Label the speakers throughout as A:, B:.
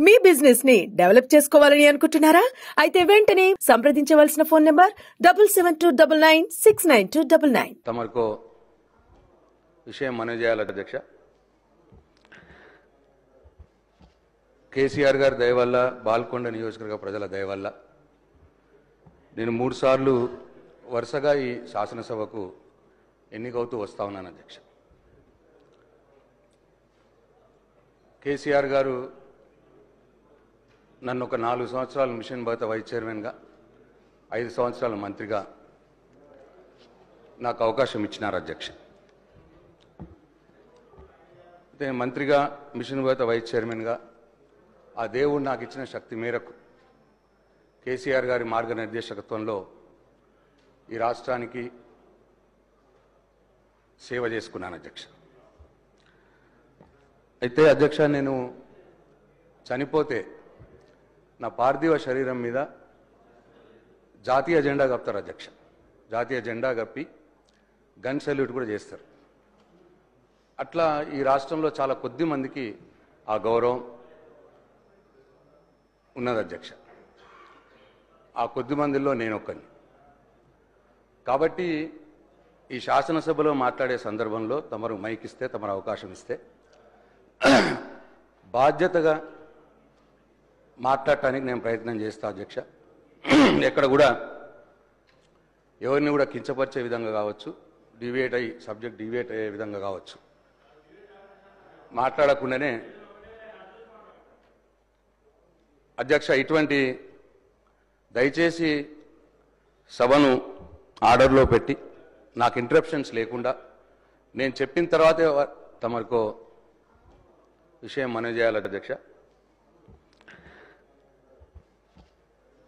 A: మీ business ని develop చేసుకోవాలని అనుకుంటున్నారా? అయితే వెంటనే సంప్రదించవలసిన ఫోన్ నంబర్ 7729969299.
B: తమకు విషయం మనవి చేయాలి అధ్యక్ష. కేసీఆర్ గారి దయ వల్ల, బాల్కొండ నియోజకవర్గ ప్రజల దయ వల్ల నేను 3 సార్లు వరుసగా ఈ శాసనసభకు ఎన్నికవుతూ వస్తా ఉన్నాను అధ్యక్ష. కేసీఆర్ గారు నన్ను ఒక 4 సంవత్సరాలు మిషన్ భగత వైస్ చైర్మన్గా, 5 సంవత్సరాల మంత్రిగా నాకు అవకాశం ఇచ్చినారు అధ్యక్ష. నేను మంత్రిగా, మిషన్ భగత వైస్ చైర్మన్గా ఆ దేవుడు నాకు ఇచ్చిన శక్తి మేరకు కేసీఆర్ గారి మార్గనిర్దేశకత్వంలో ఈ రాష్ట్రానికి సేవ చేసుకున్నాను అధ్యక్ష. అయితే అధ్యక్ష, నేను చనిపోతే నా పార్థివ శరీరం మీద జాతీయ జెండా కప్పుతారు అధ్యక్ష. జాతీయ జెండా కప్పి గన్ సెల్యూట్ కూడా చేస్తారు. అట్లా ఈ రాష్ట్రంలో చాలా కొద్ది మందికి ఆ గౌరవం ఉన్నది అధ్యక్ష. ఆ కొద్ది మందిలో నేను ఒక్కని. కాబట్టి ఈ శాసనసభలో మాట్లాడే సందర్భంలో తమరు మైక్ ఇస్తే, తమరు అవకాశం ఇస్తే బాధ్యతగా మాట్లాడటానికి నేను ప్రయత్నం చేస్తా అధ్యక్ష. ఎక్కడ కూడా ఎవరిని కూడా కించపరిచే విధంగా కావచ్చు, సబ్జెక్ట్ డివేట్ అయ్యే విధంగా కావచ్చు మాట్లాడకుండానే అధ్యక్ష, ఇటువంటి దయచేసి సభను ఆర్డర్లో పెట్టి నాకు ఇంటరప్షన్స్ లేకుండా నేను చెప్పిన తర్వాతే తమకు విషయం మనవి చేయాలి అధ్యక్ష.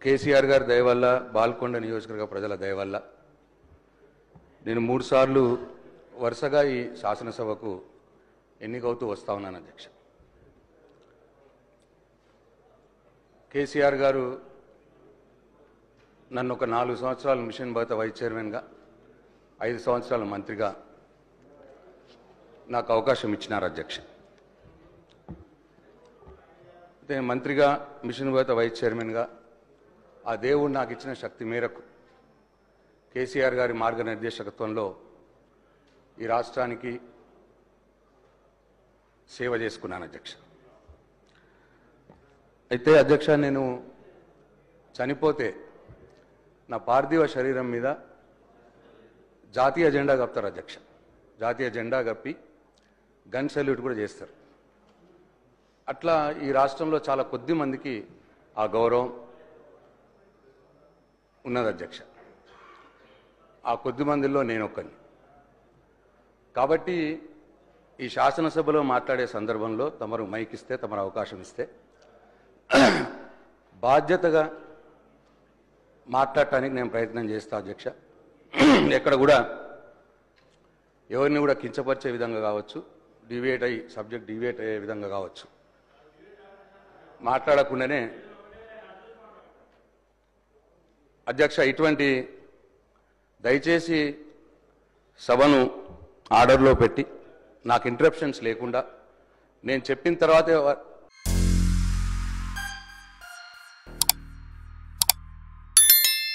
B: కేసీఆర్ గారి దయ వల్ల, బాల్కొండ నియోజకవర్గ ప్రజల దయ వల్ల నేను 3 సార్లు వరుసగా ఈ శాసనసభకు ఎన్నికవుతూ వస్తా ఉన్నాను అధ్యక్ష. కేసీఆర్ గారు నన్ను ఒక 4 సంవత్సరాలు మిషన్ భగత వైస్ చైర్మన్గా, 5 సంవత్సరాల మంత్రిగా నాకు అవకాశం ఇచ్చినారు అధ్యక్ష. నేను మంత్రిగా, మిషన్ భగత వైస్ చైర్మన్గా ఆ దేవుడు నాకు ఇచ్చిన శక్తి మేరకు కేసీఆర్ గారి మార్గనిర్దేశకత్వంలో ఈ రాష్ట్రానికి సేవ చేసుకున్నాను అధ్యక్ష. అయితే అధ్యక్ష, నేను చనిపోతే నా పార్థివ శరీరం మీద జాతీయ జెండా కప్పుతారు అధ్యక్ష. జాతీయ జెండా కప్పి గన్ సెల్యూట్ కూడా చేస్తారు. అట్లా ఈ రాష్ట్రంలో చాలా కొద్ది మందికి ఆ గౌరవం ఉన్నది అధ్యక్ష. ఆ కొద్ది మందిలో నేను ఒక్కని. కాబట్టి ఈ శాసనసభలో మాట్లాడే సందర్భంలో తమరు మైక్ ఇస్తే, తమరు అవకాశం ఇస్తే బాధ్యతగా మాట్లాడటానికి నేను ప్రయత్నం చేస్తా అధ్యక్ష. ఎక్కడ కూడా ఎవరిని కూడా కించపరిచే విధంగా కావచ్చు, సబ్జెక్ట్ డివేట్ అయ్యే విధంగా కావచ్చు మాట్లాడకుండానే అధ్యక్ష, ఇటువంటి దయచేసి సభను ఆర్డర్లో పెట్టి నాకు ఇంటరప్షన్స్ లేకుండా నేను చెప్పిన తర్వాతే